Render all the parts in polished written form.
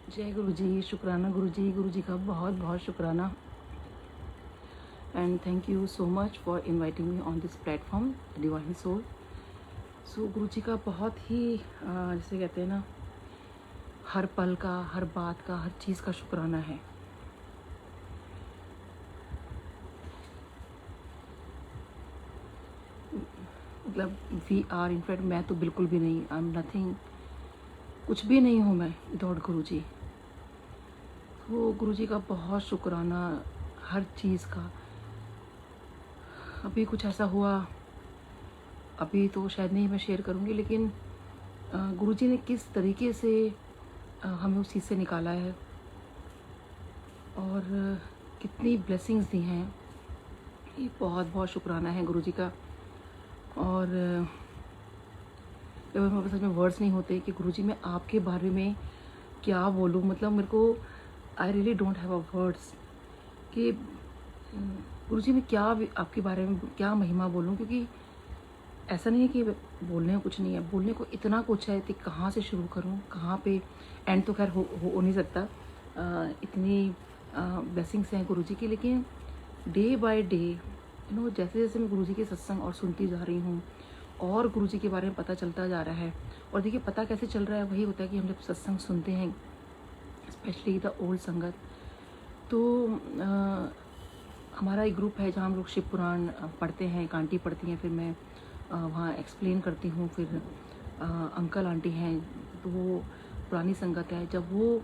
जय गुरु जी, शुक्राना गुरु जी का बहुत बहुत शुक्राना and thank you so much for inviting me on this platform divine soul. So Guru ji का बहुत ही जैसे कहते हैं ना, हर पल का, हर बात का, हर चीज़ का शुक्राना है। मतलब वी आर इनफैक्ट मैं तो बिल्कुल भी नहीं, आई एम नथिंग, कुछ भी नहीं हूँ मैं विदाउट गुरु जी। तो गुरु जी का बहुत शुक्राना हर चीज़ का। अभी कुछ ऐसा हुआ, अभी तो शायद नहीं मैं शेयर करूँगी, लेकिन गुरुजी ने किस तरीके से हमें उस चीज़ से निकाला है और कितनी ब्लेसिंग्स दी हैं, ये बहुत बहुत शुक्राना है गुरुजी का। और जब मेरे पास में वर्ड्स नहीं होते कि गुरुजी मैं आपके बारे में क्या बोलूँ, मतलब मेरे को I really don't have a words कि गुरुजी मैं क्या आपके बारे में क्या महिमा बोलूँ, क्योंकि ऐसा नहीं है कि बोलने को कुछ नहीं है, बोलने को इतना कुछ है कि कहाँ से शुरू करूँ, कहाँ पे एंड तो खैर हो नहीं सकता। इतनी ब्लेसिंग्स हैं गुरुजी की, लेकिन डे बाय डे जैसे जैसे मैं गुरुजी के सत्संग और सुनती जा रही हूँ और गुरुजी के बारे में पता चलता जा रहा है। और देखिए पता कैसे चल रहा है, वही होता है कि हम जब सत्संग सुनते हैं, स्पेशली द ओल्ड संगत, तो हमारा एक ग्रुप है जहाँ हम लोग शिव पुराण पढ़ते हैं, एक आंटी पढ़ती हैं, फिर मैं वहाँ एक्सप्लेन करती हूँ, फिर अंकल आंटी हैं, तो वो पुरानी संगत है, जब वो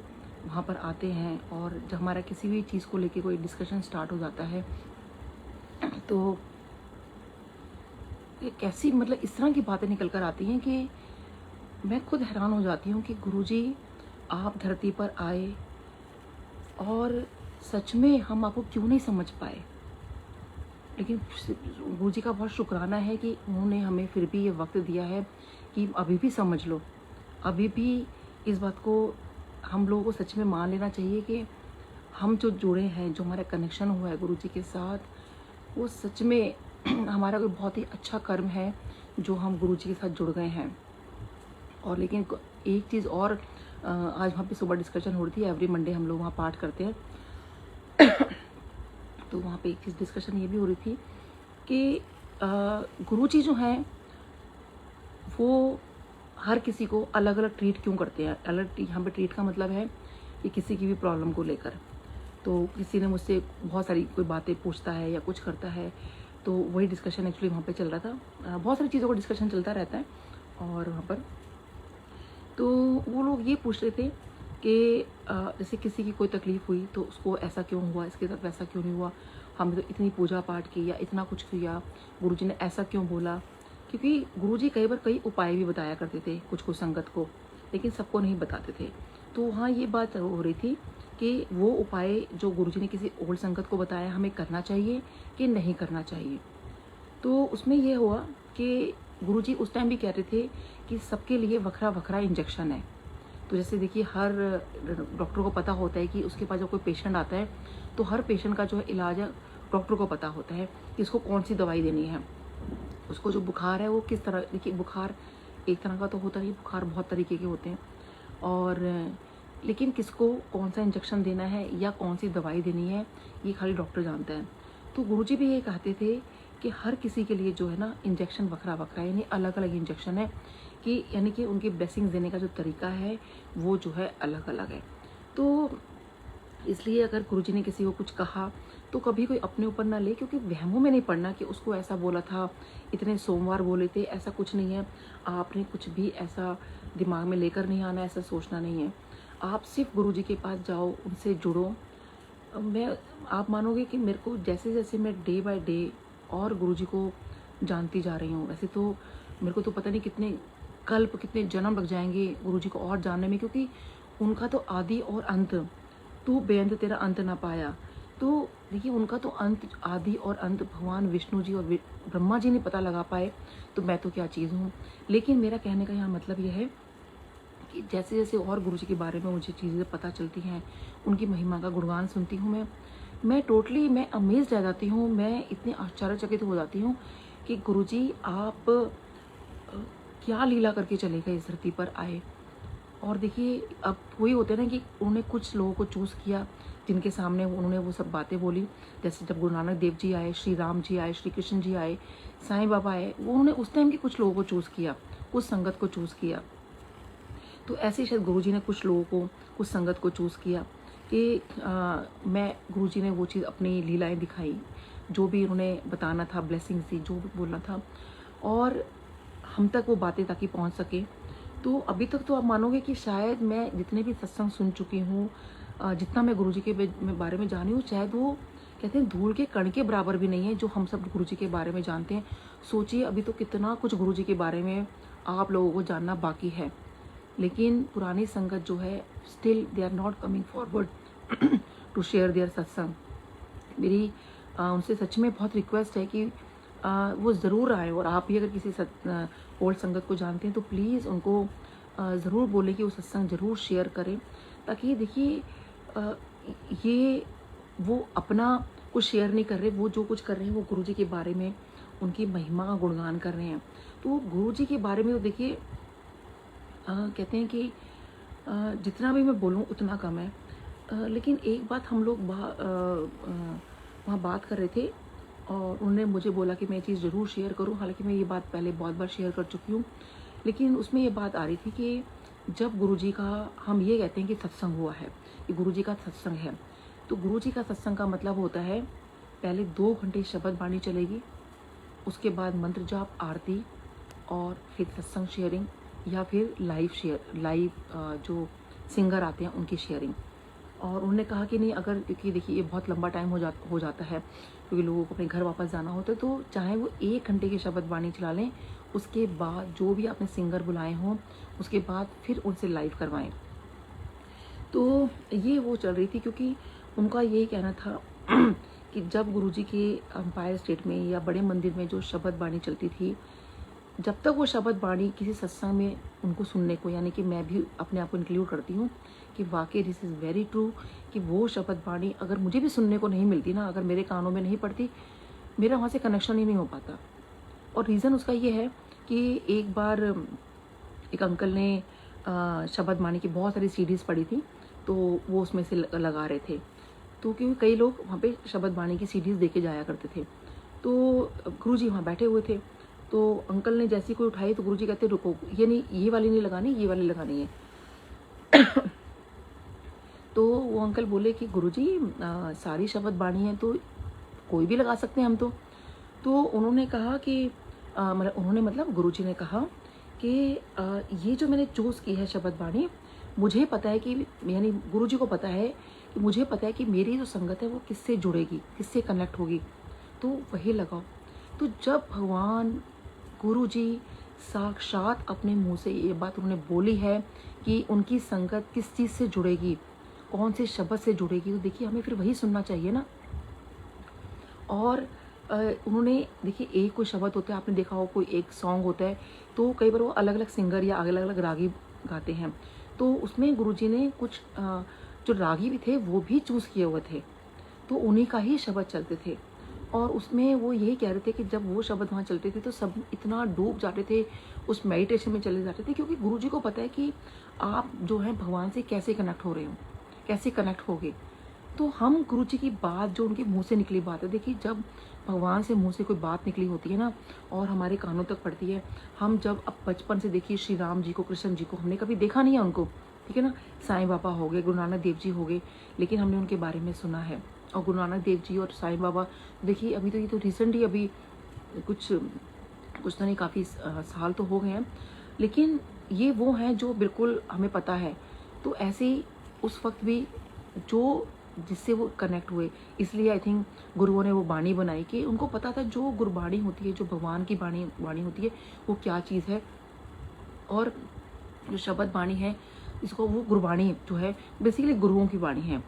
वहाँ पर आते हैं और जब हमारा किसी भी चीज़ को लेके कोई डिस्कशन स्टार्ट हो जाता है, तो ये कैसी मतलब इस तरह की बातें निकल कर आती हैं कि मैं खुद हैरान हो जाती हूँ कि गुरुजी आप धरती पर आए और सच में हम आपको क्यों नहीं समझ पाए। लेकिन गुरुजी का बहुत शुक्राना है कि उन्होंने हमें फिर भी ये वक्त दिया है कि अभी भी समझ लो, अभी भी इस बात को हम लोगों को सच में मान लेना चाहिए कि हम जो जुड़े हैं, जो हमारा कनेक्शन हुआ है गुरुजी के साथ, वो सच में हमारा कोई बहुत ही अच्छा कर्म है जो हम गुरुजी के साथ जुड़ गए हैं। और लेकिन एक चीज़ और, आज वहाँ पे सुबह डिस्कशन हो रही थी, एवरी मंडे हम लोग वहाँ पाठ करते हैं तो वहाँ पे एक चीज़ डिस्कशन ये भी हो रही थी कि गुरुजी जो हैं वो हर किसी को अलग अलग ट्रीट क्यों करते हैं। अलग यहाँ पे ट्रीट का मतलब है कि किसी की भी प्रॉब्लम को लेकर, तो किसी ने मुझसे बहुत सारी कोई बातें पूछता है या कुछ करता है, तो वही डिस्कशन एक्चुअली वहाँ पे चल रहा था। बहुत सारी चीज़ों का डिस्कशन चलता रहता है और वहाँ पर तो वो लोग ये पूछ रहे थे कि जैसे किसी की कोई तकलीफ़ हुई तो उसको ऐसा क्यों हुआ, इसके साथ वैसा क्यों नहीं हुआ, हमने तो इतनी पूजा पाठ की या इतना कुछ किया, गुरुजी ने ऐसा क्यों बोला। क्योंकि गुरुजी कई बार कई उपाय भी बताया करते थे कुछ कुछ संगत को, लेकिन सबको नहीं बताते थे। तो वहाँ ये बात हो रही थी कि वो उपाय जो गुरुजी ने किसी ओल्ड संगत को बताया हमें करना चाहिए कि नहीं करना चाहिए। तो उसमें यह हुआ कि गुरुजी उस टाइम भी कह रहे थे कि सबके लिए वखरा वखरा इंजेक्शन है। तो जैसे देखिए हर डॉक्टर को पता होता है कि उसके पास जब कोई पेशेंट आता है तो हर पेशेंट का जो है इलाज है डॉक्टर को पता होता है कि इसको कौन सी दवाई देनी है, उसको जो बुखार है वो किस तरह। देखिए बुखार एक तरह का तो होता है, बुखार बहुत तरीके के होते हैं, और लेकिन किसको कौन सा इंजेक्शन देना है या कौन सी दवाई देनी है ये खाली डॉक्टर जानता है। तो गुरुजी भी ये कहते थे कि हर किसी के लिए जो है ना इंजेक्शन वखरा वखरा, यानी अलग अलग इंजेक्शन है, कि यानी कि उनकी ब्लेसिंग्स देने का जो तरीका है वो जो है अलग अलग है। तो इसलिए अगर गुरुजी ने किसी को कुछ कहा तो कभी कोई अपने ऊपर ना ले, क्योंकि वहमों में नहीं पड़ना कि उसको ऐसा बोला था, इतने सोमवार बोले थे, ऐसा कुछ नहीं है। आपने कुछ भी ऐसा दिमाग में लेकर नहीं आना, ऐसा सोचना नहीं है। आप सिर्फ गुरुजी के पास जाओ, उनसे जुड़ो। मैं आप मानोगे कि मेरे को जैसे जैसे मैं डे बाय डे और गुरुजी को जानती जा रही हूँ, वैसे तो मेरे को तो पता नहीं कितने कल्प कितने जन्म लग जाएंगे गुरुजी को और जानने में, क्योंकि उनका तो आदि और अंत, तू बेअंत तेरा अंत ना पाया। तो देखिए उनका तो अंत, आदि और अंत भगवान विष्णु जी और ब्रह्मा जी ने पता लगा पाए, तो मैं तो क्या चीज़ हूँ। लेकिन मेरा कहने का यहाँ मतलब यह है कि जैसे जैसे और गुरुजी के बारे में मुझे चीज़ें पता चलती हैं, उनकी महिमा का गुणगान सुनती हूँ, मैं टोटली मैं अमेज़ रह जाती हूँ। मैं इतनी आश्चर्यचकित हो जाती हूँ कि गुरुजी आप क्या लीला करके चले गए, इस धरती पर आए और देखिए अब वही होते हैं ना कि उन्होंने कुछ लोगों को चूज़ किया जिनके सामने उन्होंने वो सब बातें बोली। जैसे जब गुरु नानक देव जी आए, श्री राम जी आए, श्री कृष्ण जी आए, साईं बाबा आए, वो उन्होंने उस टाइम के कुछ लोगों को चूज़ किया, कुछ संगत को चूज़ किया। तो ऐसे ही शायद गुरुजी ने कुछ लोगों को, कुछ संगत को चूज़ किया कि मैं गुरुजी ने वो चीज़ अपनी लीलाएं दिखाई, जो भी उन्होंने बताना था, ब्लेसिंग्स दी, जो भी बोलना था, और हम तक वो बातें ताकि पहुंच सके। तो अभी तक तो आप मानोगे कि शायद मैं जितने भी सत्संग सुन चुकी हूँ, जितना मैं गुरुजी के बारे में जानी हूँ, शायद वो कहते हैं धूल के कण के बराबर भी नहीं है जो हम सब गुरुजी के बारे में जानते हैं। सोचिए अभी तो कितना कुछ गुरुजी के बारे में आप लोगों को जानना बाकी है, लेकिन पुरानी संगत जो है still they are not coming forward to share their सत्संग। मेरी उनसे सच में बहुत रिक्वेस्ट है कि वो ज़रूर आए, और आप भी अगर किसी ओल्ड संगत को जानते हैं तो प्लीज़ उनको ज़रूर बोलें कि वो सत्संग ज़रूर शेयर करें, ताकि देखिए ये वो अपना कुछ शेयर नहीं कर रहे, वो जो कुछ कर रहे हैं वो गुरुजी के बारे में उनकी महिमा का गुणगान कर रहे हैं। तो गुरुजी के बारे में वो देखिए कहते हैं कि जितना भी मैं बोलूँ उतना कम है। लेकिन एक बात हम लोग वहाँ बात कर रहे थे और उन्होंने मुझे बोला कि मैं ये चीज़ ज़रूर शेयर करूँ। हालांकि मैं ये बात पहले बहुत बार शेयर कर चुकी हूँ, लेकिन उसमें ये बात आ रही थी कि जब गुरुजी का, हम ये कहते हैं कि सत्संग हुआ है, कि गुरुजी का सत्संग है, तो गुरुजी का सत्संग का मतलब होता है पहले 2 घंटे शब्द वाणी चलेगी, उसके बाद मंत्र जाप, आरती, और फिर सत्संग शेयरिंग, या फिर लाइव जो सिंगर आते हैं उनकी शेयरिंग। और उन्होंने कहा कि नहीं, अगर क्योंकि देखिए ये बहुत लंबा टाइम हो जाता है, क्योंकि लोगों को अपने घर वापस जाना होता है, तो चाहे वो 1 घंटे के शब्द वाणी चला लें, उसके बाद जो भी आपने सिंगर बुलाए हों उसके बाद फिर उनसे लाइव करवाएं। तो ये वो चल रही थी, क्योंकि उनका यही कहना था कि जब गुरुजी के एम्पायर स्टेट में या बड़े मंदिर में जो शब्द वाणी चलती थी, जब तक वो शब्द वाणी किसी सत्संग में उनको सुनने को, यानी कि मैं भी अपने आप को इंक्लूड करती हूँ कि वाकई दिस इज़ वेरी ट्रू, कि वो शब्द वाणी अगर मुझे भी सुनने को नहीं मिलती ना, अगर मेरे कानों में नहीं पड़ती, मेरा वहाँ से कनेक्शन ही नहीं हो पाता। और रीज़न उसका ये है कि एक बार एक अंकल ने शब्द वाणी की बहुत सारी सीडीज़ पड़ी थी, तो वो उसमें से लगा रहे थे, तो क्योंकि कई लोग वहाँ पे शब्द वाणी की सीडीज़ देके जाया करते थे। तो गुरुजी वहाँ बैठे हुए थे, तो अंकल ने जैसी कोई उठाई तो गुरुजी कहते रुको, ये नहीं, ये वाली नहीं लगानी, ये वाली लगानी है। तो वो अंकल बोले कि गुरुजी सारी शब्द वाणी है तो कोई भी लगा सकते हैं हम तो उन्होंने कहा कि मतलब गुरुजी ने कहा कि ये जो मैंने चूज़ की है शब्द वाणी, मुझे पता है कि, यानी गुरुजी को पता है कि मुझे पता है कि मेरी जो संगत है वो किससे जुड़ेगी, किससे कनेक्ट होगी, तो वही लगाओ। तो जब भगवान गुरुजी साक्षात अपने मुंह से ये बात उन्होंने बोली है कि उनकी संगत किस चीज़ से जुड़ेगी, कौन से शब्द से जुड़ेगी, तो देखिए हमें फिर वही सुनना चाहिए ना। और उन्होंने देखिए एक कोई शब्द होता है, आपने देखा हो कोई एक सॉन्ग होता है, तो कई बार वो अलग अलग सिंगर या अलग अलग रागी गाते हैं, तो उसमें गुरुजी ने कुछ जो रागी भी थे वो भी चूज़ किए हुए थे, तो उन्हीं का ही शब्द चलते थे। और उसमें वो यही कह रहे थे कि जब वो शब्द वहाँ चलते थे तो सब इतना डूब जाते थे, उस मेडिटेशन में चले जाते थे, क्योंकि गुरुजी को पता है कि आप जो है भगवान से कैसे कनेक्ट हो रहे हो, कैसे कनेक्ट होगे। तो हम गुरुजी की बात, जो उनके मुंह से निकली बात है, देखिए जब भगवान से मुंह से कोई बात निकली होती है ना और हमारे कानों तक पड़ती है, हम जब अब बचपन से देखिए श्री राम जी को, कृष्ण जी को हमने कभी देखा नहीं है उनको, ठीक है ना, साईं बाबा हो गए, गुरु नानक देव जी हो गए, लेकिन हमने उनके बारे में सुना है। और गुरु नानक देव जी और साईं बाबा देखिए अभी तो ये तो रिसेंटली अभी कुछ तो नहीं, काफ़ी साल तो हो गए हैं, लेकिन ये वो हैं जो बिल्कुल हमें पता है। तो ऐसे ही उस वक्त भी जो जिससे वो कनेक्ट हुए, इसलिए आई थिंक गुरुओं ने वो बाणी बनाई कि उनको पता था जो गुरबाणी होती है, जो भगवान की बाणी होती है, वो क्या चीज़ है। और जो शब्द बाणी है, इसको वो गुरबाणी जो है बेसिकली गुरुओं की बाणी है।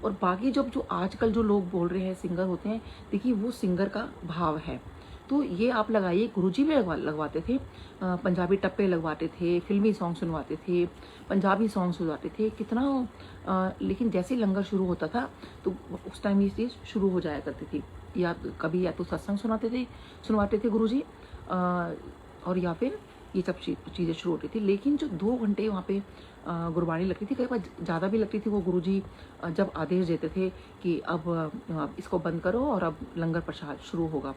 और बाकी जब जो आजकल जो लोग बोल रहे हैं, सिंगर होते हैं, देखिए वो सिंगर का भाव है। तो ये आप लगाइए, गुरुजी भी लगवाते थे, पंजाबी टप्पे लगवाते थे, फिल्मी सॉन्ग सुनवाते थे, पंजाबी सॉन्ग सुनवाते थे, कितना लेकिन जैसे लंगर शुरू होता था तो उस टाइम ये चीज़ शुरू हो जाया करती थी, या कभी या तो सत्संग सुनवाते थे गुरुजी, और या फिर ये सब चीज़ें शुरू होती थी। लेकिन जो 2 घंटे वहाँ पे गुरबानी लगती थी, कई बार ज़्यादा भी लगती थी। वो गुरुजी जब आदेश देते थे कि अब इसको बंद करो और अब लंगर प्रसाद शुरू होगा,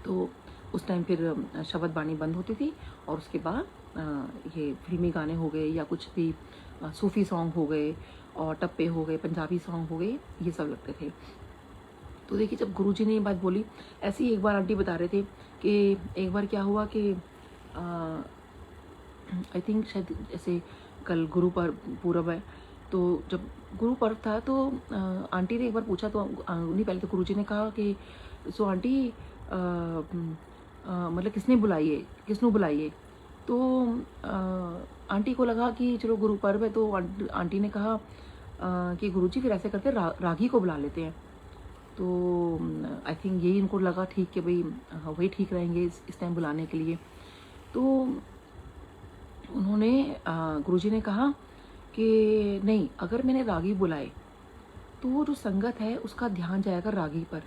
तो उस टाइम फिर शबद बानी बंद होती थी और उसके बाद ये फिल्मी गाने हो गए या कुछ भी सूफ़ी सॉन्ग हो गए और टप्पे हो गए, पंजाबी सॉन्ग हो गए, ये सब लगते थे। तो देखिए जब गुरुजी ने ये बात बोली, ऐसे ही एक बार आंटी बता रहे थे कि एक बार क्या हुआ कि आई थिंक शायद ऐसे कल गुरु पूरब है, तो जब गुरु पर्व था तो आंटी ने एक बार पूछा, तो नहीं, पहले तो गुरुजी ने कहा कि सो आंटी मतलब किसने बुलाइए। तो आंटी को लगा कि चलो गुरु पर्व है, तो आंटी ने कहा कि गुरुजी फिर ऐसे करते रागी को बुला लेते हैं। तो आई थिंक यही इनको लगा ठीक कि भाई वही ठीक रहेंगे इस टाइम बुलाने के लिए। तो उन्होंने गुरुजी ने कहा कि नहीं, अगर मैंने रागी बुलाए तो वो जो संगत है उसका ध्यान जाएगा रागी पर,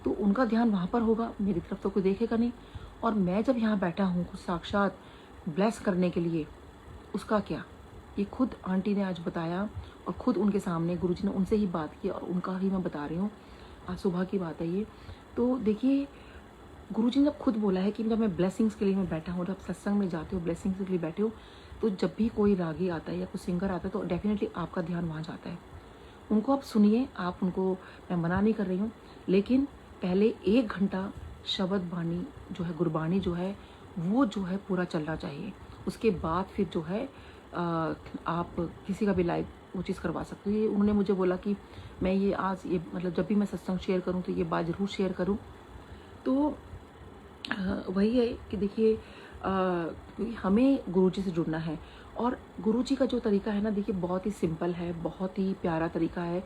तो उनका ध्यान वहाँ पर होगा, मेरी तरफ तो कोई देखेगा नहीं। और मैं जब यहाँ बैठा हूँ कुछ साक्षात ब्लेस करने के लिए, उसका क्या, ये खुद आंटी ने आज बताया और खुद उनके सामने गुरुजी ने उनसे ही बात की और उनका ही मैं बता रही हूँ। आज सुबह की बात है ये। तो देखिए गुरुजी ने जब खुद बोला है कि जब मैं ब्लेसिंग्स के लिए मैं बैठा हूँ, जब सत्संग में जाते हो ब्लेसिंग्स के लिए बैठे हो, तो जब भी कोई रागी आता है या कोई सिंगर आता है तो डेफिनेटली आपका ध्यान वहाँ जाता है। उनको आप सुनिए, आप उनको, मैं मना नहीं कर रही हूँ, लेकिन पहले 1 घंटा शबद बानी जो है, गुरबानी जो है, वो जो है पूरा चलना चाहिए। उसके बाद फिर जो है आप किसी का भी लाइव वो चीज़ करवा सकते हो। ये उन्होंने मुझे बोला कि मैं ये आज ये मतलब जब भी मैं सत्संग शेयर करूँ तो ये बात ज़रूर शेयर करूँ। तो वही है कि देखिए हमें गुरुजी से जुड़ना है और गुरुजी का जो तरीका है ना, देखिए बहुत ही सिंपल है, बहुत ही प्यारा तरीका है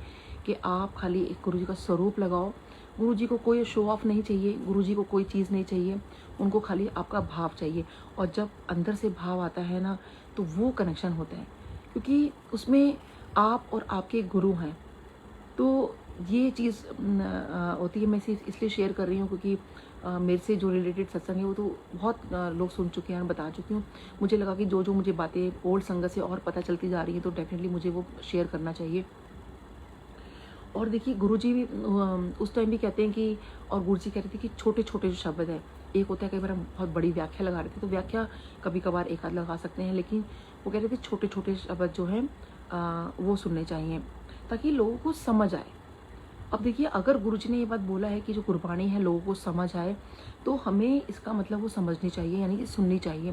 कि आप खाली एक गुरुजी का स्वरूप लगाओ। गुरुजी को कोई शो ऑफ नहीं चाहिए, गुरुजी को कोई चीज़ नहीं चाहिए, उनको खाली आपका भाव चाहिए। और जब अंदर से भाव आता है ना, तो वो कनेक्शन होता है, क्योंकि उसमें आप और आपके गुरु हैं। तो ये चीज़ होती है। मैं इसलिए शेयर कर रही हूँ क्योंकि मेरे से जो रिलेटेड सत्संग है वो तो बहुत लोग सुन चुके हैं, बता चुकी हूँ। मुझे लगा कि जो मुझे बातें ओल्ड संगत से और पता चलती जा रही हैं, तो डेफिनेटली मुझे वो शेयर करना चाहिए। और देखिए गुरुजी भी उस टाइम भी कहते हैं कि, और गुरुजी कह रहे थे कि छोटे छोटे जो शब्द है, एक होता है कई बार हम बहुत बड़ी व्याख्या लगा रहे थे, तो व्याख्या कभी कभार एक आध लगा सकते हैं, लेकिन वो कह रहे थे छोटे छोटे शब्द जो हैं वो सुनने चाहिए ताकि लोगों को समझ आए। अब देखिए अगर गुरुजी ने ये बात बोला है कि जो गुरबानी है लोगों को समझ आए, तो हमें इसका मतलब वो समझनी चाहिए, यानी कि सुननी चाहिए।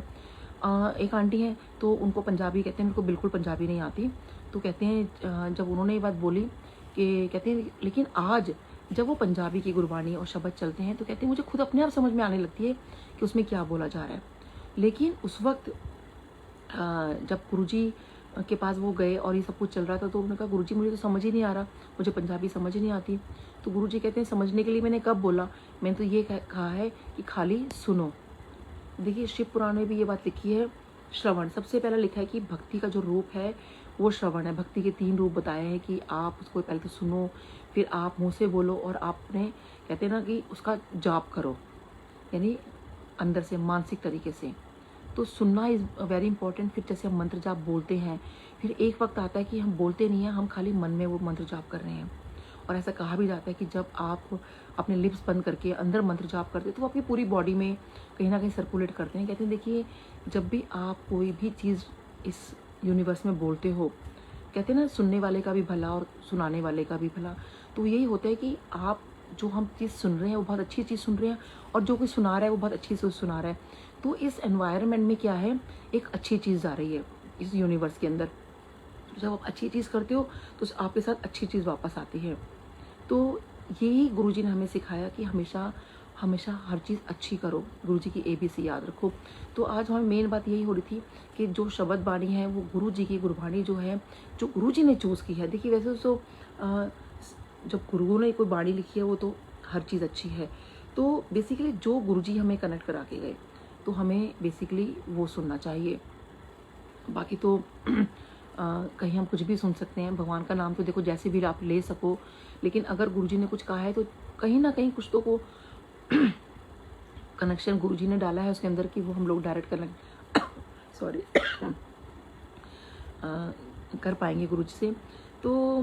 एक आंटी हैं तो उनको पंजाबी कहते हैं, मेरे को बिल्कुल पंजाबी नहीं आती, तो कहते हैं जब उन्होंने ये बात बोली कि कहते हैं लेकिन आज जब वो पंजाबी की गुरबानी और शब्द चलते हैं तो कहते हैं मुझे खुद अपने आप समझ में आने लगती है कि उसमें क्या बोला जा रहा है। लेकिन उस वक्त जब गुरुजी के पास वो गए और ये सब कुछ चल रहा था, तो उन्होंने कहा गुरुजी मुझे तो समझ ही नहीं आ रहा, मुझे पंजाबी समझ ही नहीं आती। तो गुरुजी कहते हैं समझने के लिए मैंने कब बोला, मैंने तो ये कहा है कि खाली सुनो। देखिए शिव पुराण में भी ये बात लिखी है, श्रवण सबसे पहला लिखा है कि भक्ति का जो रूप है वो श्रवण है। भक्ति के 3 रूप बताए हैं कि आप उसको पहले तो सुनो, फिर आप मुँह से बोलो और आपने कहते हैं ना कि उसका जाप करो, यानी अंदर से मानसिक तरीके से। तो सुनना इज़ वेरी इंपॉर्टेंट। फिर जैसे हम मंत्र जाप बोलते हैं, फिर एक वक्त आता है कि हम बोलते नहीं हैं, हम खाली मन में वो मंत्र जाप कर रहे हैं। और ऐसा कहा भी जाता है कि जब आप अपने लिप्स बंद करके अंदर मंत्र जाप करते हैं तो वो आपकी पूरी बॉडी में कहीं ना कहीं सर्कुलेट करते हैं। कहते हैं देखिए जब भी आप कोई भी चीज़ इस यूनिवर्स में बोलते हो, कहते हैं ना सुनने वाले का भी भला और सुनाने वाले का भी भला। तो यही होता है कि आप जो हम चीज़ सुन रहे हैं वो बहुत अच्छी चीज़ सुन रहे हैं, और जो कोई सुना रहा है वो बहुत अच्छी चीज़ सुना रहा है। तो इस एनवायरनमेंट में क्या है, एक अच्छी चीज़ जा रही है इस यूनिवर्स के अंदर। जब आप अच्छी चीज़ करते हो तो आपके साथ अच्छी चीज़ वापस आती है। तो यही गुरुजी ने हमें सिखाया कि हमेशा हमेशा हर चीज़ अच्छी करो, गुरुजी की ABC याद रखो। तो आज हमें मेन बात यही हो रही थी कि जो शब्द बाणी है वो गुरुजी की गुरबाणी जो है, जो गुरुजी ने चूज़ की है। देखिए वैसे तो जब गुरुओं ने कोई बाणी लिखी है वो तो हर चीज़ अच्छी है। तो बेसिकली जो गुरुजी हमें कनेक्ट करा के गए, तो हमें बेसिकली वो सुनना चाहिए। बाकी तो कहीं हम कुछ भी सुन सकते हैं, भगवान का नाम तो देखो जैसे भी आप ले सको, लेकिन अगर गुरुजी ने कुछ कहा है तो कहीं ना कहीं कुछ तो को कनेक्शन गुरुजी ने डाला है उसके अंदर कि वो हम लोग डायरेक्ट सॉरी कर पाएंगे गुरुजी से। तो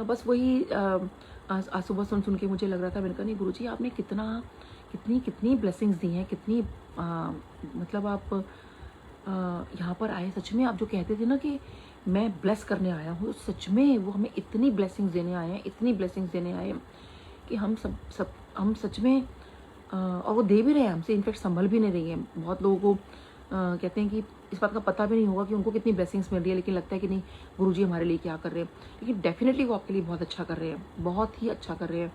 बस वही आज सुबह सुन के मुझे लग रहा था, मैंने कहा नहीं गुरुजी आपने कितनी ब्लेसिंग्स दी हैं, कितनी मतलब आप यहाँ पर आए, सच में आप जो कहते थे ना कि मैं ब्लेस करने आया हूँ, सच में वो हमें इतनी ब्लेसिंग्स देने आए हैं, इतनी ब्लेसिंग्स देने आए हैं कि हम सच में और वो दे भी रहे हैं हमसे, इनफैक्ट संभल भी नहीं रही हैं। बहुत लोगों को कहते हैं कि इस बात का पता भी नहीं होगा कि उनको कितनी ब्लेसिंग्स मिल रही है, लेकिन लगता है कि नहीं गुरुजी हमारे लिए क्या कर रहे हैं, लेकिन डेफिनेटली वो आपके लिए बहुत अच्छा कर रहे हैं, बहुत ही अच्छा कर रहे हैं।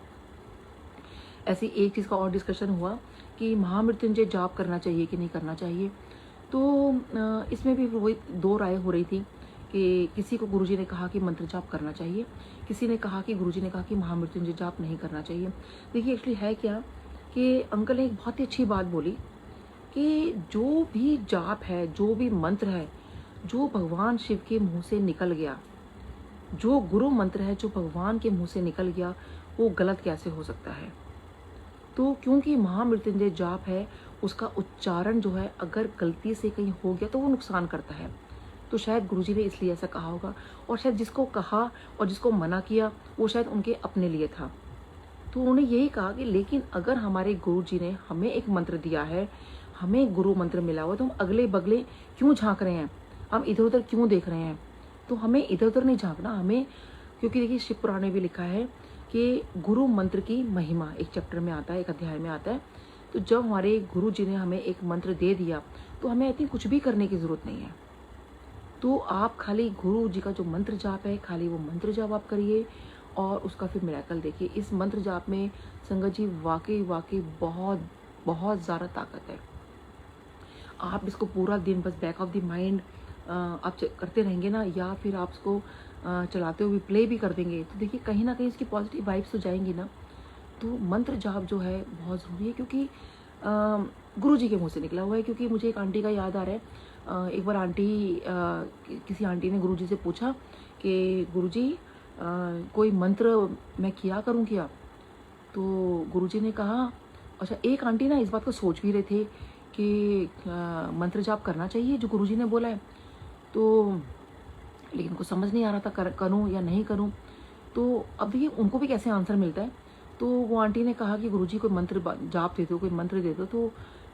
ऐसी एक चीज़ का और डिस्कशन हुआ कि महामृत्युंजय जाप करना चाहिए कि नहीं करना चाहिए। तो इसमें भी वही दो राय हो रही थी कि किसी को गुरुजी ने कहा कि मंत्र जाप करना चाहिए, किसी ने कहा कि गुरुजी ने कहा कि महामृत्युंजय जाप नहीं करना चाहिए। देखिए एक्चुअली है क्या कि अंकल ने एक बहुत ही अच्छी बात बोली कि जो भी जाप है, जो भी मंत्र है, जो भगवान शिव के मुंह से निकल गया, जो गुरु मंत्र है जो भगवान के मुंह से निकल गया, वो गलत कैसे हो सकता है। तो क्योंकि महामृत्युंजय जाप है, उसका उच्चारण जो है अगर गलती से कहीं हो गया तो वो नुकसान करता है। तो शायद गुरुजी ने इसलिए ऐसा कहा होगा, और शायद जिसको कहा और जिसको मना किया वो शायद उनके अपने लिए था। तो उन्होंने यही कहा कि लेकिन अगर हमारे गुरुजी ने हमें एक मंत्र दिया है, हमें गुरु मंत्र मिला हुआ, तो हम अगले बगले क्यों झांक रहे हैं, हम इधर उधर क्यों देख रहे हैं। तो हमें इधर उधर नहीं झांकना, हमें, क्योंकि देखिए शिव पुराण में भी लिखा है कि गुरु मंत्र की महिमा एक चैप्टर में आता है, एक अध्याय में आता है। तो जब हमारे गुरु जी ने हमें एक मंत्र दे दिया तो हमें इतनी कुछ भी करने की ज़रूरत नहीं है। तो आप खाली गुरु जी का जो मंत्र जाप है, खाली वो मंत्र जाप आप करिए और उसका फिर मिरेकल देखिए। इस मंत्र जाप में संगत जी वाकई बहुत बहुत ज़्यादा ताकत है। आप इसको पूरा दिन बस बैक ऑफ द माइंड आप करते रहेंगे ना, या फिर आप इसको चलाते हुए प्ले भी कर देंगे, तो देखिए कहीं ना कहीं इसकी पॉजिटिव वाइब्स तो जाएंगी ना। तो मंत्र जाप जो है बहुत ज़रूरी है, क्योंकि गुरु जी के मुँह से निकला हुआ है। क्योंकि मुझे एक आंटी का याद आ रहा है, एक बार किसी आंटी ने गुरु जी से पूछा कि गुरु जी कोई मंत्र मैं किया करूँ क्या। तो गुरु जी ने कहा, अच्छा एक आंटी ना इस बात को सोच भी रहे थे कि मंत्र जाप करना चाहिए जो गुरुजी ने बोला है, तो लेकिन उनको समझ नहीं आ रहा था करूँ या नहीं करूँ। तो अब देखिए उनको भी कैसे आंसर मिलता है। तो वो आंटी ने कहा कि गुरुजी कोई मंत्र जाप दे दो, कोई मंत्र दे दो। तो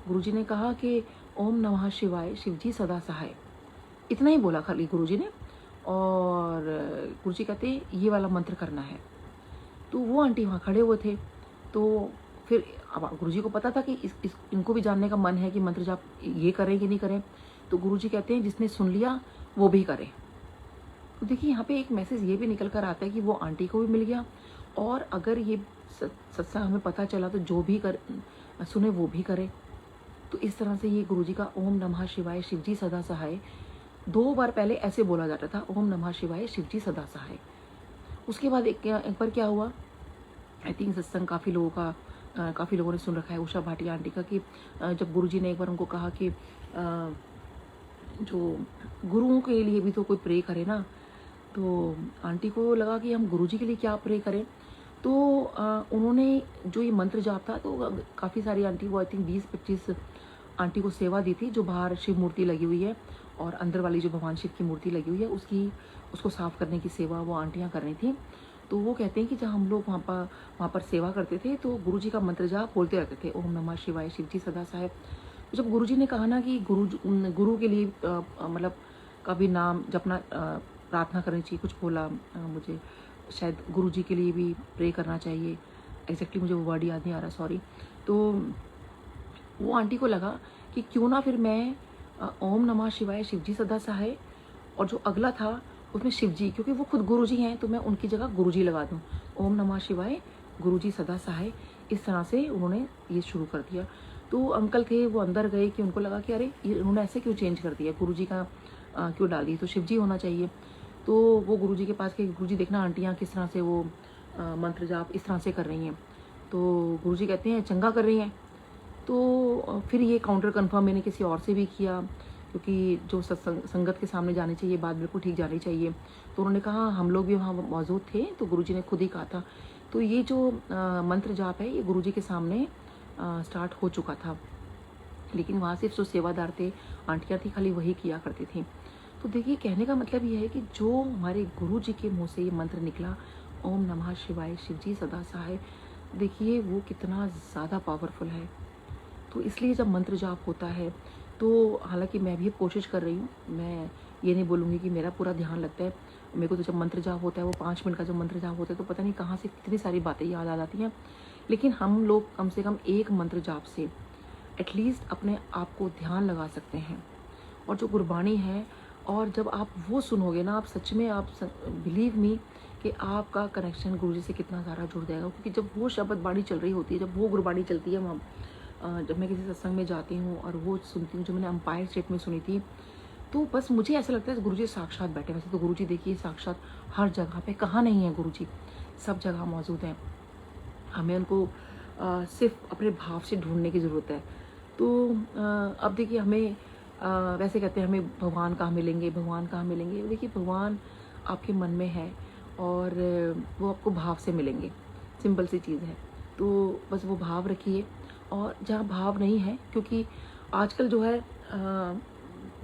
गुरुजी ने कहा कि ओम नमः शिवाय शिवजी सदा सहाय, इतना ही बोला खाली गुरुजी ने। और गुरुजी कहते ये वाला मंत्र करना है। तो वो आंटी वहाँ खड़े हुए थे। तो फिर अब गुरुजी को पता था कि इनको भी जानने का मन है कि मंत्र जाप ये करें कि नहीं करें। तो गुरुजी कहते हैं जिसने सुन लिया वो भी करे। तो देखिए यहाँ पे एक मैसेज ये भी निकल कर आता है कि वो आंटी को भी मिल गया, और अगर ये सत्संग हमें पता चला तो जो भी सुने वो भी करे। तो इस तरह से ये गुरुजी का ओम नमः शिवाय शिवजी सदा सहाय 2 बार पहले ऐसे बोला जाता था, ओम नमः शिवाय शिवजी सदा सहाय। उसके बाद एक बार क्या हुआ, आई थिंक सत्संग काफ़ी लोगों ने सुन रखा है उषा भाटिया आंटी का, कि जब गुरुजी ने एक बार उनको कहा कि जो गुरुओं के लिए भी तो कोई प्रे करे ना। तो आंटी को लगा कि हम गुरुजी के लिए क्या प्रे करें। तो उन्होंने जो ये मंत्र जाप था, तो काफ़ी सारी आंटी को, आई थिंक 20-25 आंटी को सेवा दी थी। जो बाहर शिव मूर्ति लगी हुई है और अंदर वाली जो भगवान शिव की मूर्ति लगी हुई है उसको साफ़ करने की सेवा वो आंटियाँ कर रही थी। तो वो कहते हैं कि जब हम लोग वहाँ पर सेवा करते थे तो गुरुजी का मंत्र जाप बोलते रहते थे, ओम नमः शिवाय शिवजी सदा सहाय। तो जब गुरुजी ने कहा ना कि गुरु के लिए मतलब कभी नाम जपना प्रार्थना करनी चाहिए, कुछ बोला मुझे शायद गुरुजी के लिए भी प्रे करना चाहिए, एग्जैक्टली मुझे वो वर्ड याद नहीं आ रहा, सॉरी। तो वो आंटी को लगा कि क्यों ना फिर मैं ओम नमः शिवाय शिवजी सदा सहाय, और जो अगला था उसमें शिवजी, क्योंकि वो खुद गुरुजी हैं तो मैं उनकी जगह गुरुजी लगा दूं, ओम नमः शिवाय गुरुजी सदा सहाय। इस तरह से उन्होंने ये शुरू कर दिया। तो अंकल थे वो अंदर गए कि उनको लगा कि अरे उन्होंने ऐसे क्यों चेंज कर दिया, गुरुजी का क्यों डाल दी, तो शिवजी होना चाहिए। तो वो गुरुजी के पास गए, गुरुजी देखना आंटियाँ किस तरह से वो मंत्र जाप इस तरह से कर रही हैं। तो गुरुजी कहते हैं चंगा कर रही हैं। तो फिर ये काउंटर कंफर्म मैंने किसी और से भी किया, क्योंकि जो संगत के सामने जानी चाहिए बात बिल्कुल ठीक जानी चाहिए। तो उन्होंने कहा हम लोग भी वहाँ मौजूद थे, तो गुरुजी ने खुद ही कहा था। तो ये जो मंत्र जाप है ये गुरुजी के सामने स्टार्ट हो चुका था। लेकिन वहाँ सिर्फ जो सेवादार थे, आंटियाँ थी, खाली वही किया करती थी। तो देखिए कहने का मतलब ये है कि जो हमारे गुरु जी के मुँह से ये मंत्र निकला, ओम नमः शिवाय, शिवजी सदा सहाय, देखिए वो कितना ज़्यादा पावरफुल है। तो इसलिए जब मंत्र जाप होता है तो हालांकि मैं भी कोशिश कर रही हूँ, मैं ये नहीं बोलूँगी कि मेरा पूरा ध्यान लगता है। मेरे को तो जब मंत्र जाप होता है, वो 5 मिनट का जब मंत्र जाप होता है, तो पता नहीं कहाँ से कितनी सारी बातें याद आ जाती हैं। लेकिन हम लोग कम से कम एक मंत्र जाप से एटलीस्ट अपने आप को ध्यान लगा सकते हैं। और जो गुरबाणी है, और जब आप वो सुनोगे ना, आप सच में, आप बिलीव मी कि आपका कनेक्शन गुरु जी से कितना ज़्यादा जुड़ जाएगा। क्योंकि जब वो शब्द बाणी चल रही होती है, जब वो गुरबाणी चलती है, जब मैं किसी सत्संग में जाती हूँ और वो सुनती हूँ, जो मैंने अंपायर स्टेट में सुनी थी, तो बस मुझे ऐसा लगता है गुरुजी साक्षात बैठे। वैसे तो गुरुजी देखिए साक्षात हर जगह पे, कहाँ नहीं है गुरुजी, सब जगह मौजूद हैं। हमें उनको सिर्फ अपने भाव से ढूंढने की ज़रूरत है। तो अब देखिए हमें वैसे कहते हैं हमें भगवान कहाँ मिलेंगे, भगवान कहाँ मिलेंगे। देखिए भगवान आपके मन में है और वो आपको भाव से मिलेंगे, सिंपल सी चीज़ है। तो बस वो भाव रखिए। और जहाँ भाव नहीं है, क्योंकि आजकल जो है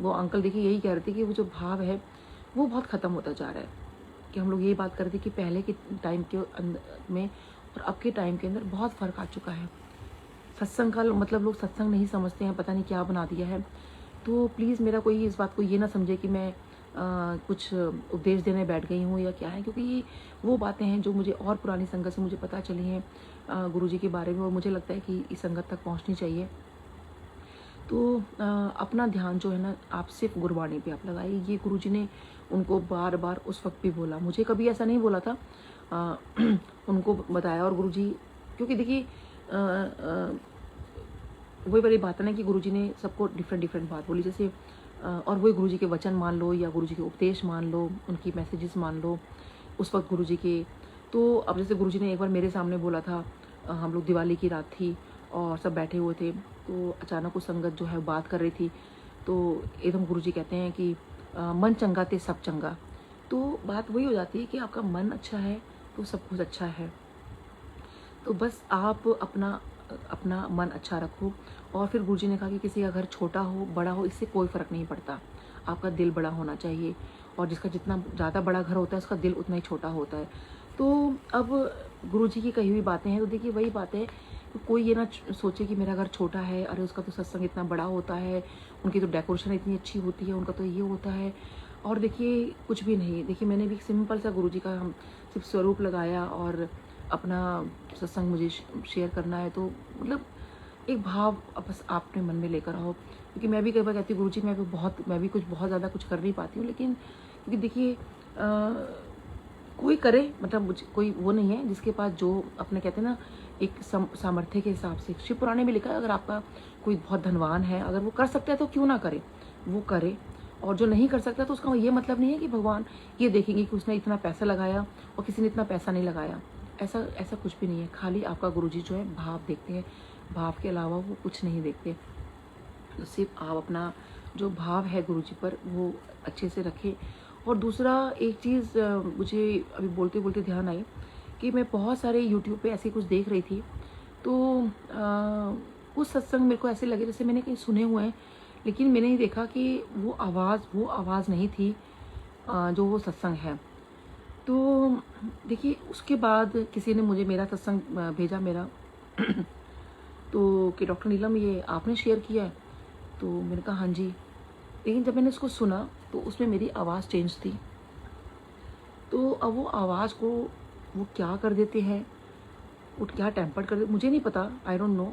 वो अंकल देखिए यही कह रहे थे कि वो जो भाव है वो बहुत ख़त्म होता जा रहा है। कि हम लोग यही बात कर रहे थे कि पहले के टाइम के अंदर में और अब के टाइम के अंदर बहुत फ़र्क आ चुका है। सत्संग का मतलब लोग सत्संग नहीं समझते हैं, पता नहीं क्या बना दिया है। तो प्लीज़ मेरा कोई इस बात को ये ना समझे कि मैं कुछ उपदेश देने बैठ गई हूँ या क्या है, क्योंकि ये वो बातें हैं जो मुझे और पुरानी संगत से मुझे पता चली हैं गुरुजी के बारे में, और मुझे लगता है कि इस संगत तक पहुँचनी चाहिए। तो अपना ध्यान जो है ना, आप सिर्फ गुरबाणी पे आप लगाइए। ये गुरुजी ने उनको बार बार उस वक्त भी बोला, मुझे कभी ऐसा नहीं बोला था, उनको बताया। और गुरुजी, क्योंकि देखिए वही वाली बात है ना कि गुरुजी ने सबको डिफरेंट बात बोली, जैसे और वही गुरुजी के वचन मान लो या गुरुजी के उपदेश मान लो, उनकी मैसेजेस मान लो उस वक्त गुरुजी के। तो अब जैसे गुरुजी ने एक बार मेरे सामने बोला था, हम लोग दिवाली की रात थी और सब बैठे हुए थे, तो अचानक उस संगत जो है बात कर रही थी, तो एकदम गुरुजी कहते हैं कि मन चंगा ते सब चंगा। तो बात वही हो जाती है कि आपका मन अच्छा है तो सब कुछ अच्छा है। तो बस आप अपना मन अच्छा रखो। और फिर गुरुजी ने कहा कि किसी का घर छोटा हो बड़ा हो, इससे कोई फ़र्क नहीं पड़ता, आपका दिल बड़ा होना चाहिए। और जिसका जितना ज़्यादा बड़ा घर होता है उसका दिल उतना ही छोटा होता है। तो अब गुरुजी की कही हुई बातें हैं, तो देखिए वही बात है, तो कोई ये ना सोचे कि मेरा घर छोटा है, अरे उसका तो सत्संग इतना बड़ा होता है, उनकी तो डेकोरेशन इतनी अच्छी होती है, उनका तो ये होता है। और देखिए कुछ भी नहीं। देखिए मैंने भी सिंपल सा गुरुजी का हम सिर्फ स्वरूप लगाया और अपना सत्संग मुझे शेयर करना है, तो मतलब एक भाव बस आपने मन में लेकर आओ। क्योंकि मैं भी कई बार कहती हूँ गुरुजी मैं भी कुछ बहुत ज़्यादा कुछ कर नहीं पाती हूँ, लेकिन क्योंकि देखिए कोई करे, मतलब मुझे कोई वो नहीं है जिसके पास जो अपने कहते हैं ना एक सामर्थ्य के हिसाब से। शिव पुराणे में लिखा है अगर आपका कोई बहुत धनवान है, अगर वो कर सकता है तो क्यों ना करे, वो करे। और जो नहीं कर सकता तो उसका ये मतलब नहीं है कि भगवान ये देखेंगे कि उसने इतना पैसा लगाया और किसी ने इतना पैसा नहीं लगाया। ऐसा कुछ भी नहीं है। खाली आपका गुरुजी जो है भाव देखते हैं, भाव के अलावा वो कुछ नहीं देखते। तो सिर्फ आप अपना जो भाव है गुरुजी पर वो अच्छे से रखें। और दूसरा एक चीज़ मुझे अभी बोलते बोलते ध्यान आई कि मैं बहुत सारे यूट्यूब पे ऐसे कुछ देख रही थी, तो कुछ सत्संग मेरे को ऐसे लगे जैसे मैंने कहीं सुने हुए हैं, लेकिन मैंने ही देखा कि वो आवाज़ नहीं थी जो वो सत्संग है। तो देखिए उसके बाद किसी ने मुझे मेरा सत्संग भेजा मेरा तो कि डॉक्टर नीलम ये आपने शेयर किया है, तो मैंने कहा हाँ जी। लेकिन जब मैंने उसको सुना तो उसमें मेरी आवाज़ चेंज थी। तो अब वो आवाज़ को वो क्या कर देते हैं, वो क्या टेम्पर्ड कर देते, मुझे नहीं पता, आई डोंट नो।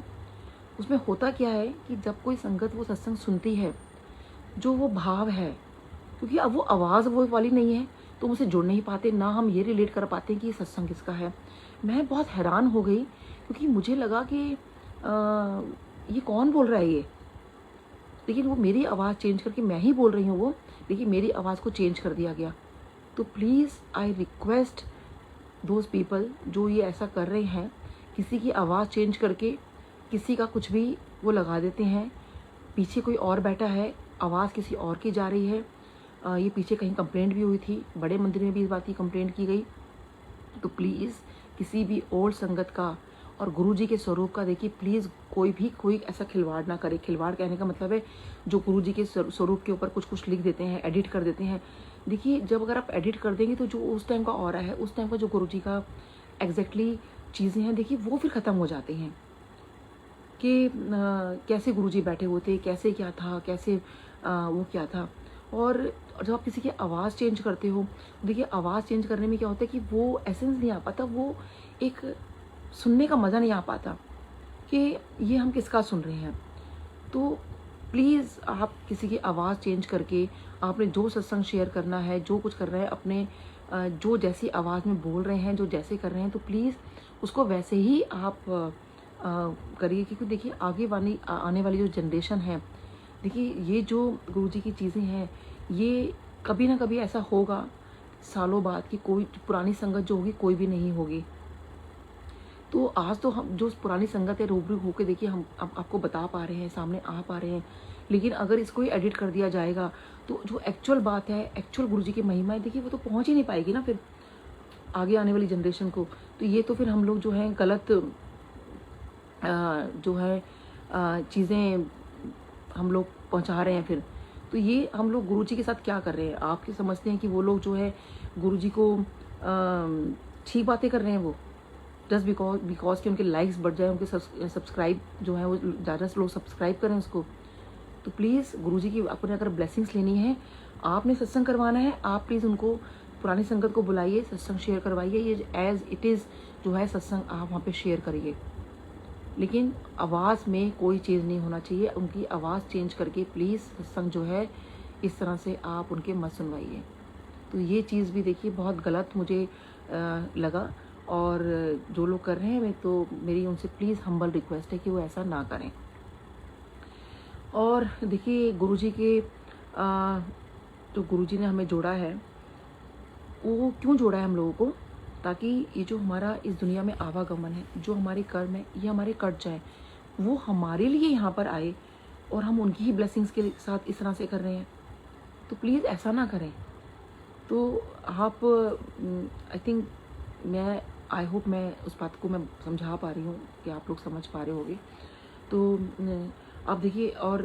उसमें होता क्या है कि जब कोई संगत वो सत्संग सुनती है, जो वो भाव है, क्योंकि अब वो आवाज़ वो वाली नहीं है तो मुझसे जुड़ नहीं पाते, ना हम ये रिलेट कर पाते कि ये सत्संग किसका है। मैं बहुत हैरान हो गई क्योंकि मुझे लगा कि ये कौन बोल रहा है ये, लेकिन वो मेरी आवाज़ चेंज करके मैं ही बोल रही हूँ वो, लेकिन मेरी आवाज़ को चेंज कर दिया गया। तो please I request those people जो ये ऐसा कर रहे हैं, किसी की आवाज़ चेंज करके किसी का कुछ भी वो लगा देते हैं, पीछे कोई और बैठा है, आवाज़ किसी और की जा रही है। ये पीछे कहीं कंप्लेंट भी हुई थी, बड़े मंदिर में भी इस बात की कंप्लेंट की गई। तो प्लीज़ किसी भी ओल्ड संगत का और गुरुजी के स्वरूप का देखिए प्लीज़ कोई ऐसा खिलवाड़ ना करे। खिलवाड़ कहने का मतलब है जो गुरुजी के स्वरूप के ऊपर कुछ कुछ लिख देते हैं, एडिट कर देते हैं। देखिए जब अगर आप एडिट कर देंगे तो जो उस टाइम का ऑरा है, उस टाइम का जो गुरुजी का एग्जैक्टली चीज़ें हैं, देखिए वो फिर ख़त्म हो जाती हैं कि कैसे गुरुजी बैठे हुए थे, कैसे क्या था, कैसे वो क्या था। और जब आप किसी की आवाज़ चेंज करते हो, देखिए आवाज़ चेंज करने में क्या होता है कि वो एसेंस नहीं आ पाता, वो एक सुनने का मज़ा नहीं आ पाता कि ये हम किसका सुन रहे हैं। तो प्लीज़ आप किसी की आवाज़ चेंज करके आपने जो सत्संग शेयर करना है, जो कुछ कर रहे हैं, अपने जो जैसी आवाज़ में बोल रहे हैं, जो जैसे कर रहे हैं, तो प्लीज़ उसको वैसे ही आप करिए। क्योंकि देखिए आने वाली जो जनरेशन है, देखिए ये जो गुरुजी की चीज़ें हैं, ये कभी ना कभी ऐसा होगा सालों बाद कि कोई पुरानी संगत जो होगी कोई भी नहीं होगी। तो आज तो हम जो पुरानी संगत है रूबरू होके देखिए हम आपको बता पा रहे हैं, सामने आ पा रहे हैं। लेकिन अगर इसको ही एडिट कर दिया जाएगा तो जो एक्चुअल बात है, एक्चुअल गुरुजी की महिमा है, देखिए वो तो पहुंच ही नहीं पाएगी ना फिर आगे आने वाली जनरेशन को। तो ये तो फिर हम लोग जो है गलत जो है चीज़ें हम लोग पहुंचा रहे हैं फिर। तो ये हम लोग गुरुजी के साथ क्या कर रहे हैं? आप क्या समझते हैं कि वो लोग जो है गुरुजी को ठीक बातें कर रहे हैं वो जस्ट बिकॉज कि उनके लाइक्स बढ़ जाए, उनके सब्सक्राइब जो है वो ज़्यादा से लोग सब्सक्राइब करें उसको। तो प्लीज़ गुरुजी की अपने अगर ब्लेसिंग्स लेनी है, आपने सत्संग करवाना है, आप प्लीज़ उनको पुरानी संगत को बुलाइए, सत्संग शेयर करवाइए। ये एज इट इज़ जो है सत्संग आप वहाँ पे शेयर करिए। लेकिन आवाज़ में कोई चीज़ नहीं होना चाहिए। उनकी आवाज़ चेंज करके प्लीज़ सत्संग जो है इस तरह से आप उनके मत सुनवाइए। तो ये चीज़ भी देखिए बहुत गलत मुझे लगा। और जो लोग कर रहे हैं तो मेरी उनसे प्लीज़ हम्बल रिक्वेस्ट है कि वो ऐसा ना करें। और देखिए गुरुजी के जो गुरुजी ने हमें जोड़ा है, वो क्यों जोड़ा है हम लोगों को? ताकि ये जो हमारा इस दुनिया में आवागमन है, जो हमारे कर्म है, ये हमारे कट जाए, वो हमारे लिए यहाँ पर आए और हम उनकी ही ब्लेसिंग्स के साथ इस तरह से कर रहे हैं। तो प्लीज़ ऐसा ना करें। तो आप आई थिंक आई होप मैं उस बात को मैं समझा पा रही हूँ कि आप लोग समझ पा रहे होंगे। तो आप देखिए, और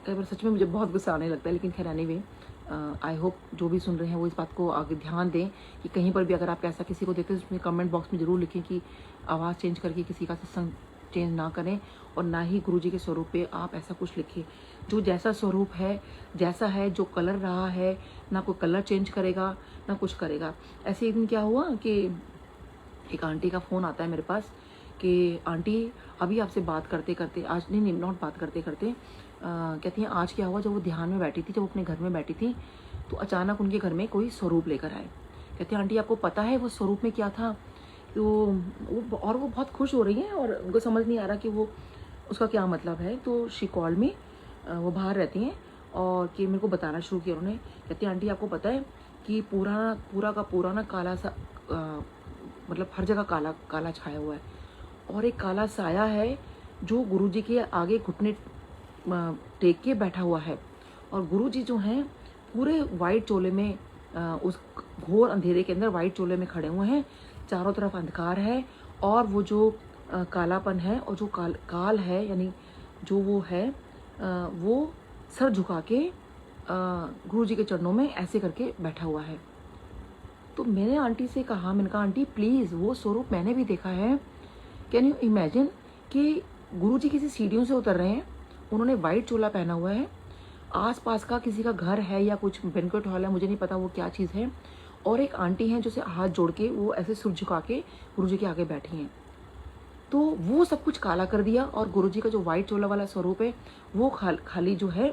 कई बार सच में मुझे बहुत गुस्सा आने लगता है, लेकिन खैर एनीवे आई होप जो भी सुन रहे हैं वो इस बात को आगे ध्यान दें कि कहीं पर भी अगर आप ऐसा किसी को देखते हैं, उसमें कमेंट बॉक्स में ज़रूर लिखें कि आवाज़ चेंज करके किसी का सत्संग चेंज ना करें, और ना ही गुरुजी के स्वरूप पे आप ऐसा कुछ लिखें। जो जैसा स्वरूप है, जैसा है, जो कलर रहा है, ना कोई कलर चेंज करेगा ना कुछ करेगा। ऐसे एक दिन क्या हुआ कि एक आंटी का फ़ोन आता है मेरे पास कि आंटी अभी आपसे बात करते करते, आज नहीं नॉट बात करते करते, कहती हैं आज क्या हुआ, जब वो ध्यान में बैठी थी, जब वो अपने घर में बैठी थी, तो अचानक उनके घर में कोई स्वरूप लेकर आए। कहती हैं आंटी आपको पता है वो स्वरूप में क्या था? तो वो बहुत खुश हो रही हैं और उनको समझ नहीं आ रहा कि वो उसका क्या मतलब है। तो शी कॉल मी, वो बाहर रहती हैं, और कि मेरे को बताना शुरू किया उन्होंने। कहती हैं आंटी आपको पता है कि पूरा का पूरा ना काला सा मतलब हर जगह काला काला छाया हुआ है, और एक काला साया है जो गुरुजी के आगे घुटने टेक के बैठा हुआ है। और गुरुजी जो हैं पूरे वाइट चोले में, उस घोर अंधेरे के अंदर वाइट चोले में खड़े हुए हैं, चारों तरफ अंधकार है, और वो जो कालापन है और जो काल है, यानी जो वो है वो सर झुका के गुरुजी के चरणों में ऐसे करके बैठा हुआ है। तो मैंने आंटी से कहा, मैंने कहा आंटी प्लीज़ वो स्वरूप मैंने भी देखा है। कैन यू इमेजिन कि गुरुजी किसी सीढ़ियों से उतर रहे हैं, उन्होंने वाइट चोला पहना हुआ है, आसपास का किसी का घर है या कुछ बैंक्वेट हॉल है, मुझे नहीं पता वो क्या चीज़ है, और एक आंटी हैं जो से हाथ जोड़ के वो ऐसे सिर झुका के गुरुजी के आगे बैठी हैं। तो वो सब कुछ काला कर दिया, और गुरुजी का जो वाइट चोला वाला स्वरूप है वो खाली जो है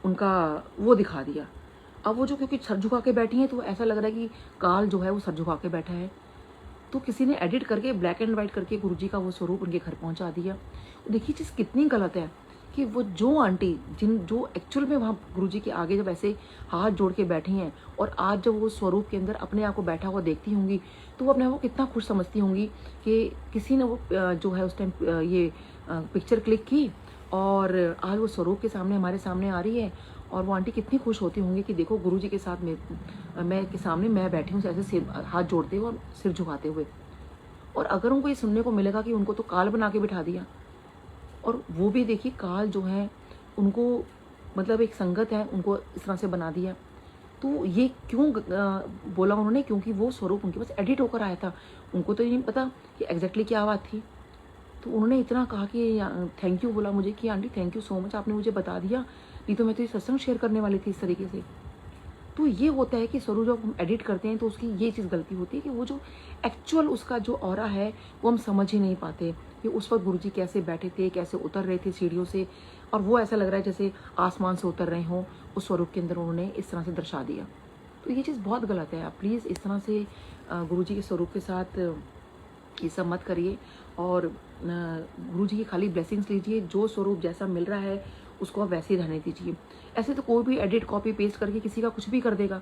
उनका वो दिखा दिया। अब वो जो क्योंकि सर झुका के बैठी हैं तो ऐसा लग रहा है कि काल जो है वो सर झुका के बैठा है। तो किसी ने एडिट करके ब्लैक एंड वाइट करके गुरुजी का वो स्वरूप उनके घर पहुंचा दिया। देखिए चीज़ कितनी गलत है कि वो जो आंटी जो एक्चुअल में वहाँ गुरुजी के आगे जब ऐसे हाथ जोड़ के बैठी हैं, और आज जब वो स्वरूप के अंदर अपने आप को बैठा हुआ देखती होंगी, तो वो अपने आप को कितना खुश समझती होंगी कि किसी ने वो जो है उस टाइम ये पिक्चर क्लिक की, और आज वो स्वरूप के सामने हमारे सामने आ रही है, और वो आंटी कितनी खुश होती होंगी कि देखो गुरुजी के साथ मैं के सामने मैं बैठी हूँ ऐसे सिर हाथ जोड़ते हुए और सिर झुकाते हुए। और अगर उनको ये सुनने को मिलेगा कि उनको तो काल बना के बिठा दिया, और वो भी देखिए काल जो है उनको मतलब एक संगत है उनको इस तरह से बना दिया, तो ये क्यों बोला उन्होंने? क्योंकि वो स्वरूप उनके पास एडिट होकर आया था, उनको तो ये नहीं पता कि एग्जैक्टली क्या बात थी। तो उन्होंने इतना कहा कि थैंक यू बोला मुझे कि aunty thank you so much, आपने मुझे बता दिया, नहीं तो मैं तो ये सत्संग शेयर करने वाली थी इस तरीके से। तो ये होता है कि स्वरूप जब हम एडिट करते हैं तो उसकी ये चीज़ गलती होती है कि वो जो एक्चुअल उसका जो ऑरा है वो हम समझ ही नहीं पाते कि उस वक्त गुरुजी कैसे बैठे थे, कैसे उतर रहे थे सीढ़ियों से, और वो ऐसा लग रहा है जैसे आसमान से उतर रहे हों, उस स्वरूप के अंदर उन्होंने इस तरह से दर्शा दिया। तो ये चीज़ बहुत गलत है। आप प्लीज़ इस तरह से गुरुजी के स्वरूप के साथ ये सब मत करिए, और गुरुजी की खाली ब्लेसिंग्स लीजिए। जो स्वरूप जैसा मिल रहा है उसको आप वैसे ही रहने दीजिए। ऐसे तो कोई भी एडिट कॉपी पेस्ट करके किसी का कुछ भी कर देगा,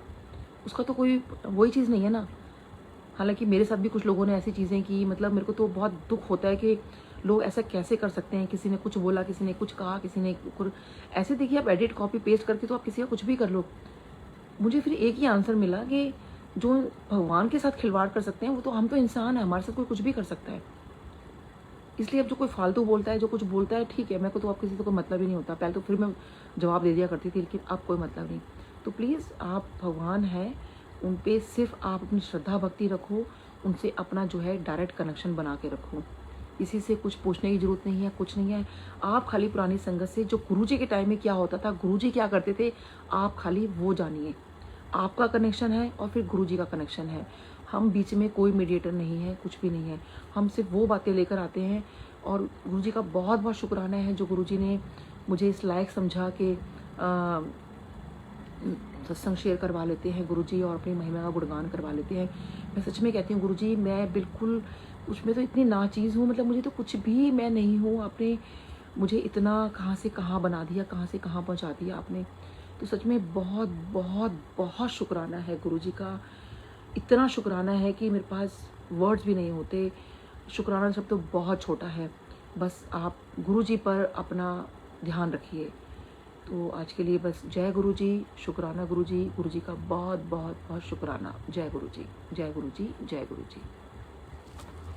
उसका तो कोई वही चीज़ नहीं है ना। हालांकि मेरे साथ भी कुछ लोगों ने ऐसी चीज़ें की, मतलब मेरे को तो बहुत दुख होता है कि लोग ऐसा कैसे कर सकते हैं। किसी ने कुछ बोला, किसी ने कुछ कहा, किसी ने ऐसे देखिए आप एडिट कॉपी पेस्ट करके तो आप किसी का कुछ भी कर लो। मुझे फिर एक ही आंसर मिला कि जो भगवान के साथ खिलवाड़ कर सकते हैं वो तो हम तो इंसान है, हमारे साथ कोई कुछ भी कर सकता है। इसलिए अब जो कोई फालतू बोलता है, जो कुछ बोलता है, ठीक है, मेरे को तो अब किसी से कोई मतलब ही नहीं होता। पहले तो फिर मैं जवाब दे दिया करती थी, लेकिन अब कोई मतलब नहीं। तो प्लीज़ आप भगवान हैं, उन पे सिर्फ आप अपनी श्रद्धा भक्ति रखो, उनसे अपना जो है डायरेक्ट कनेक्शन बना के रखो। किसी से कुछ पूछने की ज़रूरत नहीं है, कुछ नहीं है। आप खाली पुरानी संगत से जो गुरुजी के टाइम में क्या होता था, गुरुजी क्या करते थे, आप खाली वो जानिए। आपका कनेक्शन है और फिर गुरुजी का कनेक्शन है। हम बीच में कोई मीडिएटर नहीं है, कुछ भी नहीं है। हम सिर्फ वो बातें लेकर आते हैं, और गुरुजी का बहुत बहुत शुक्राना है जो गुरुजी ने मुझे इस लायक समझा कि सत्संग शेयर करवा लेते हैं गुरुजी, और अपनी महिमा का गुणगान करवा लेते हैं। मैं सच में कहती हूँ गुरुजी, मैं बिल्कुल उसमें तो इतनी नाचीज़ हूँ, मतलब मुझे तो कुछ भी मैं नहीं हूँ। आपने मुझे इतना कहाँ से कहाँ बना दिया, कहाँ से कहाँ पहुँचा दिया आपने। तो सच में बहुत बहुत बहुत शुक्राना है गुरुजी का। इतना शुक्राना है कि मेरे पास वर्ड्स भी नहीं होते। शुक्राना शब्द तो बहुत छोटा है। बस आप गुरुजी पर अपना ध्यान रखिए। तो आज के लिए बस जय गुरुजी, शुक्राना गुरुजी, गुरुजी का बहुत बहुत बहुत शुक्राना। जय गुरुजी, जय गुरुजी, जय गुरुजी।